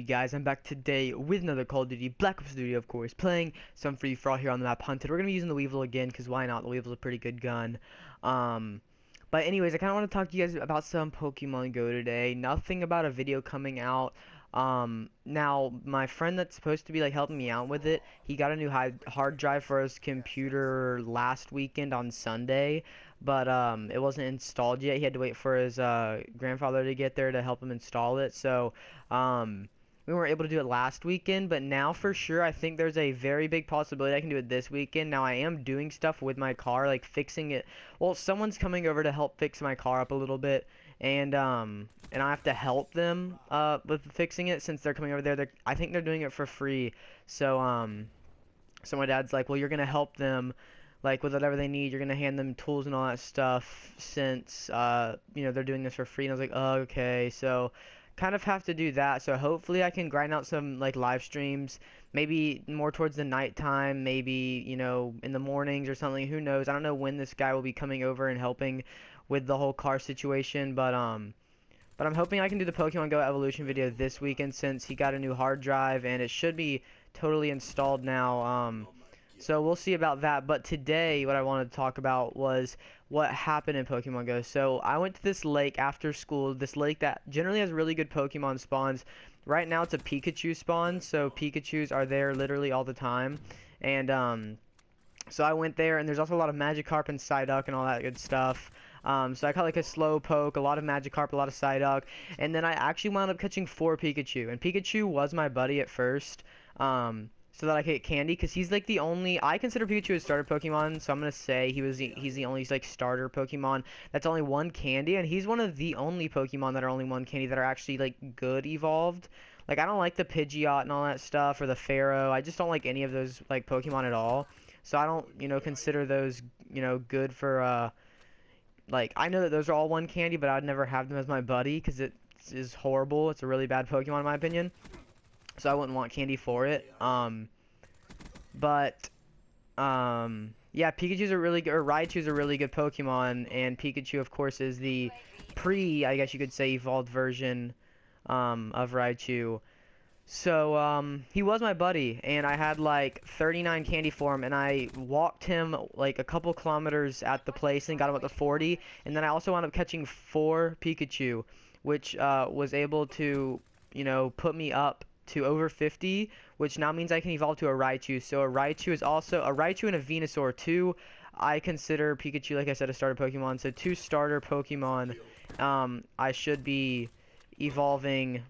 you guys? I'm back today with another Call of Duty Black Ops Studio, of course, playing some free-for-all here on the map Hunted. We're going to be using the Weevil again, because why not? The Weevil's a pretty good gun. But anyways, I kind of want to talk to you guys about some Pokemon Go today. Nothing about a video coming out. Now, my friend that's supposed to be, like, helping me out with it, he got a new hard drive for his computer last weekend on Sunday. But it wasn't installed yet. He had to wait for his grandfather to get there to help him install it. So we weren't able to do it last weekend, but now for sure I think there's a very big possibility I can do it this weekend. Now I am doing stuff with my car, like fixing it. Well, someone's coming over to help fix my car up a little bit, and I have to help them with fixing it since they're coming over there. I think they're doing it for free. So so my dad's like, well, you're gonna help them, like, with whatever they need. You're gonna hand them tools and all that stuff since you know, they're doing this for free. And I was like, oh, okay. So kind of have to do that. So hopefully I can grind out some, like, live streams, maybe more towards the nighttime, maybe, you know, in the mornings or something. Who knows? I don't know when this guy will be coming over and helping with the whole car situation, but I'm hoping I can do the Pokemon Go evolution video this weekend since he got a new hard drive and it should be totally installed now. So we'll see about that. But today what I wanted to talk about was what happened in Pokemon Go. So I went to this lake after school, this lake that generally has really good Pokemon spawns. Right now it's a Pikachu spawn, so Pikachus are there literally all the time. And so I went there, and there's also a lot of Magikarp and Psyduck and all that good stuff. So I caught like a Slowpoke, a lot of Magikarp, a lot of Psyduck, and then I actually wound up catching 4 Pikachu. And Pikachu was my buddy at first, so that I could get candy, because he's like the only, I consider Pikachu a starter Pokemon, so I'm gonna say he's the only, like, starter Pokemon that's only 1 candy, and he's one of the only Pokemon that are only 1 candy that are actually, like, good evolved. Like, I don't like the Pidgeot and all that stuff, or the Pharaoh. I just don't like any of those, like, Pokemon at all. So I don't, you know, consider those, you know, good for, like, I know that those are all 1 candy, but I'd never have them as my buddy, because it is horrible. It's a really bad Pokemon in my opinion. So I wouldn't want candy for it. Yeah, Pikachu's a really good, or Raichu's a really good Pokemon, and Pikachu, of course, is the I guess you could say, evolved version, of Raichu. So, he was my buddy, and I had, like, 39 candy for him, and I walked him, like, a couple kilometers at the place and got him up to 40, and then I also wound up catching 4 Pikachu, which, was able to, you know, put me up to over 50, which now means I can evolve to a Raichu. So a Raichu is also a Raichu and a Venusaur. 2, I consider Pikachu, like I said, a starter Pokemon. So 2 starter Pokemon I should be evolving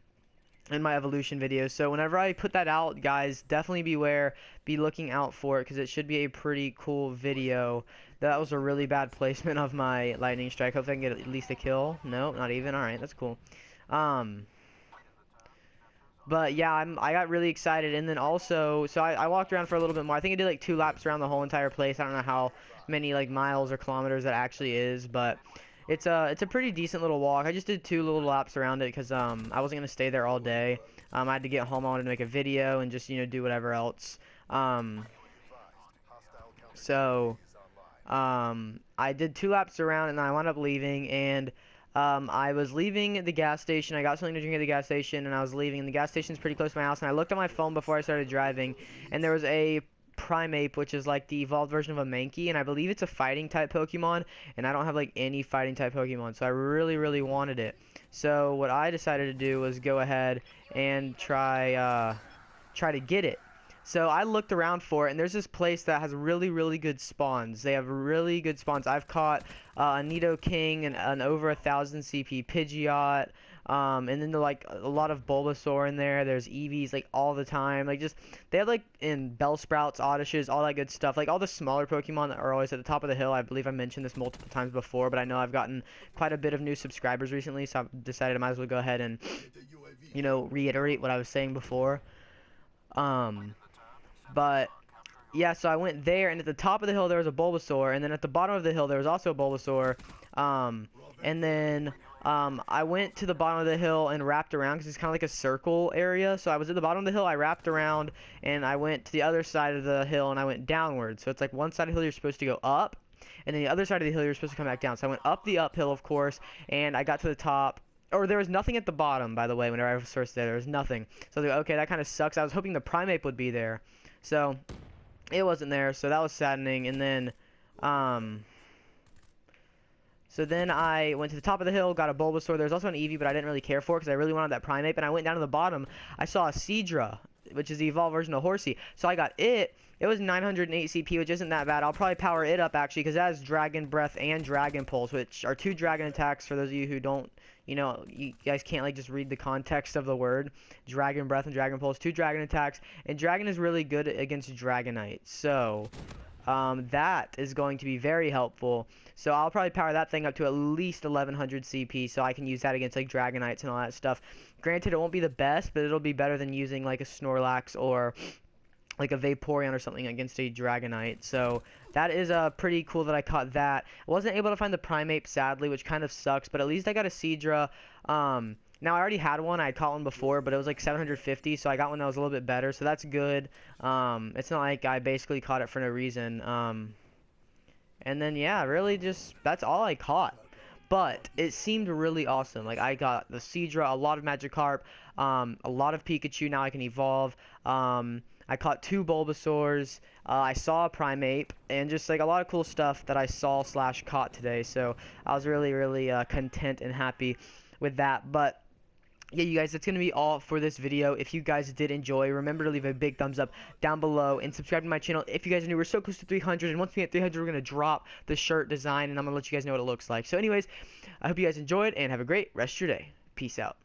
in my evolution video. So whenever I put that out, guys, definitely be looking out for it, because it should be a pretty cool video. That was a really bad placement of my lightning strike. Hopefully I can get at least a kill. No, not even. Alright, that's cool. But yeah, I got really excited, and then also, so I walked around for a little bit more. I think I did like 2 laps around the whole entire place. I don't know how many, like, miles or kilometers that actually is, but it's a pretty decent little walk. I just did 2 little laps around it because I wasn't gonna stay there all day. I had to get home. I wanted to make a video and just, you know, do whatever else. I did 2 laps around, and then I wound up leaving, and I was leaving the gas station. I got something to drink at the gas station, and I was leaving. And the gas station's pretty close to my house, and I looked at my phone before I started driving, and there was a Primeape, which is like the evolved version of a Mankey, and I believe it's a fighting type Pokemon, and I don't have like any fighting type Pokemon, so I really wanted it. So what I decided to do was go ahead and try to get it. So I looked around for it, and there's this place that has really good spawns. They have really good spawns. I've caught a Nidoking and an over 1,000 CP Pidgeot, and then like a lot of Bulbasaur in there. There's Eevees like all the time. Like, just, they have like in Bellsprouts, Oddishes, all that good stuff. Like all the smaller Pokemon that are always at the top of the hill. I believe I mentioned this multiple times before, but I know I've gotten quite a bit of new subscribers recently, so I've decided I might as well go ahead and, you know, reiterate what I was saying before. But yeah, so I went there, and at the top of the hill there was a Bulbasaur, and then at the bottom of the hill there was also a Bulbasaur. And then I went to the bottom of the hill and wrapped around, because it's kind of like a circle area. So I was at the bottom of the hill, I wrapped around, and I went to the other side of the hill, and I went downward. So it's like one side of the hill you're supposed to go up, and then the other side of the hill you're supposed to come back down. So I went up the uphill, of course, and I got to the top, or there was nothing at the bottom, by the way. Whenever I was first there was nothing. So I was like, okay, that kind of sucks. I was hoping the Primeape would be there, so it wasn't there. So that was saddening. And then, so then I went to the top of the hill, got a Bulbasaur. There was also an Eevee, but I didn't really care for it because I really wanted that Primeape. And I went down to the bottom. I saw a Seadra, which is the evolved version of Horsey. So I got it. It was 908 CP, which isn't that bad. I'll probably power it up, actually, because that has Dragon Breath and Dragon Pulse, which are 2 dragon attacks for those of you who don't, you know, you guys can't, like, just read the context of the word. Dragon Breath and Dragon Pulse, 2 dragon attacks. And Dragon is really good against Dragonite. So, that is going to be very helpful. So I'll probably power that thing up to at least 1100 CP, so I can use that against, like, Dragonites and all that stuff. Granted, it won't be the best, but it'll be better than using, like, a Snorlax or like a Vaporeon or something against a Dragonite. So that is pretty cool that I caught that. I wasn't able to find the Primeape, sadly, which kind of sucks, but at least I got a Seadra. Now I already had one. I had caught one before, but it was like 750, so I got one that was a little bit better, so that's good. It's not like I basically caught it for no reason. And then, yeah, really just, that's all I caught. But it seemed really awesome. Like, I got the Seadra, a lot of Magikarp, a lot of Pikachu. Now I can evolve. I caught 2 Bulbasaurs. I saw a Primeape, and just like a lot of cool stuff that I saw / caught today. So I was really, really content and happy with that. But yeah, you guys, that's going to be all for this video. If you guys did enjoy, remember to leave a big thumbs up down below and subscribe to my channel. If you guys are new, we're so close to 300, and once we hit 300, we're going to drop the shirt design, and I'm going to let you guys know what it looks like. So anyways, I hope you guys enjoyed, and have a great rest of your day. Peace out.